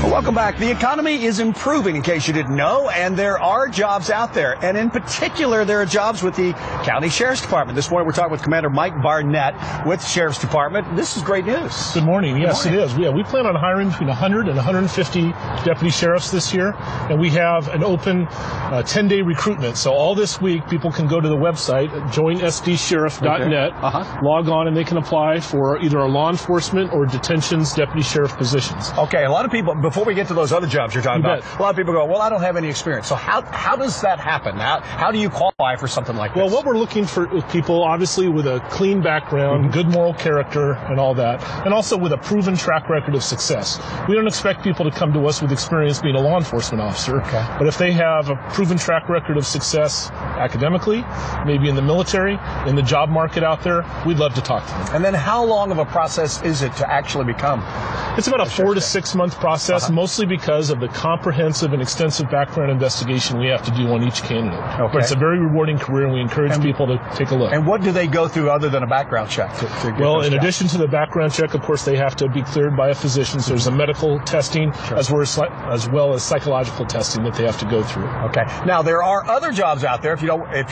Well, welcome back. The economy is improving, in case you didn't know, and there are jobs out there. And in particular, there are jobs with the County Sheriff's Department. This morning, we're talking with Commander Mike Barnett with the Sheriff's Department. This is great news. Good morning. Yes, it is. We plan on hiring between 100 and 150 deputy sheriffs this year, and we have an open 10-day recruitment. So all this week, people can go to the website, joinsdsheriff.net, log on, and they can apply for either a law enforcement or detentions deputy sheriff positions. Okay, a lot of people, before we get to those other jobs you're talking about, a lot of people go, well, I don't have any experience. So how does that happen? How do you qualify for something like this? Well, what we're looking for is people, obviously, with a clean background, good moral character, and all that, and also with a proven track record of success. We don't expect people to come to us with experience being a law enforcement officer, but if they have a proven track record of success academically, maybe in the military, in the job market out there, we'd love to talk to them. And then how long of a process is it to actually become? It's about a 4 to 6 month process, mostly because of the comprehensive and extensive background investigation we have to do on each candidate. But it's a very rewarding career, and we encourage people to take a look. And what do they go through other than a background check? Well, in addition to the background check, of course, they have to be cleared by a physician. So there's a medical testing as well as psychological testing that they have to go through. Okay. Now, there are other jobs out there if you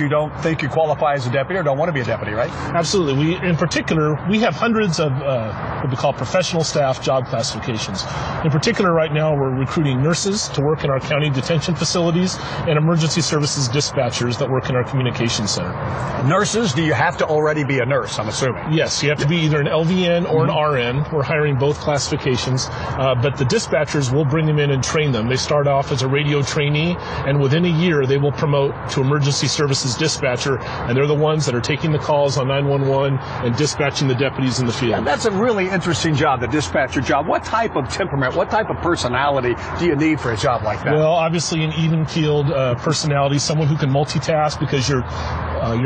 don't think you qualify as a deputy or don't want to be a deputy, right? Absolutely. In particular, we have hundreds of what we call professional staff job classifications. In particular, right now, we're recruiting nurses to work in our county detention facilities and emergency services dispatchers that work in our communications center. Nurses, do you have to already be a nurse, I'm assuming? Yes, you have to be either an LVN or an RN. We're hiring both classifications, but the dispatchers will bring them in and train them. They start off as a radio trainee, and within a year, they will promote to emergency services dispatcher, and they're the ones that are taking the calls on 911 and dispatching the deputies in the field. And that's a really interesting job, the dispatcher job. What type of temperament, what type of personality do you need for a job like that? Well, obviously an even-keeled personality, someone who can multitask, because you're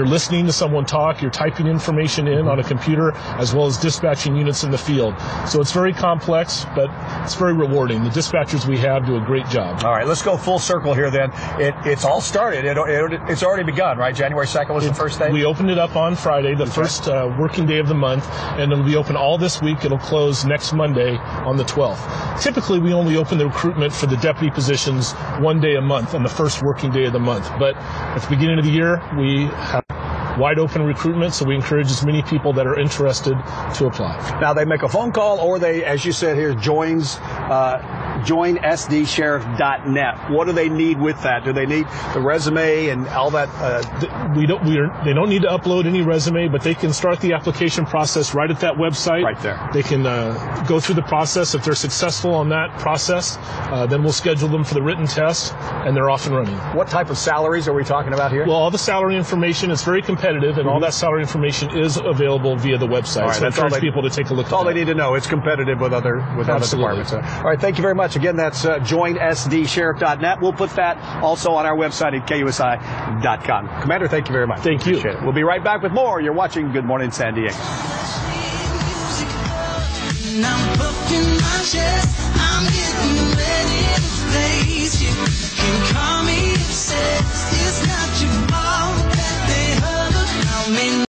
listening to someone talk, you're typing information in on a computer, as well as dispatching units in the field. So it's very complex, but it's very rewarding. The dispatchers we have do a great job. All right, let's go full circle here then. It's all started. It's already begun, right? January 2nd was the first day? We opened it up on Friday, the first working day of the month, and it'll be open all this week. It'll close next Monday on the 12th. Typically, we only open the recruitment for the deputy positions one day a month on the first working day of the month. But at the beginning of the year, we have wide open recruitment, so we encourage as many people that are interested to apply. Now, they make a phone call, or they, as you said here, joinsdsheriff.net. What do they need with that? Do they need the resume and all that? They don't need to upload any resume, but they can start the application process right at that website. Right there. They can go through the process. If they're successful on that process, then we'll schedule them for the written test, and they're off and running. What type of salaries are we talking about here? Well, all the salary information is very competitive, and all that salary information is available via the website. All right, so I encourage people to take a look at that. All they need to know. It's competitive with other departments. All right, thank you very much. Again, that's joinsdsheriff.net. We'll put that also on our website at KUSI.com. Commander, thank you very much. Thank you. We'll be right back with more. You're watching Good Morning San Diego.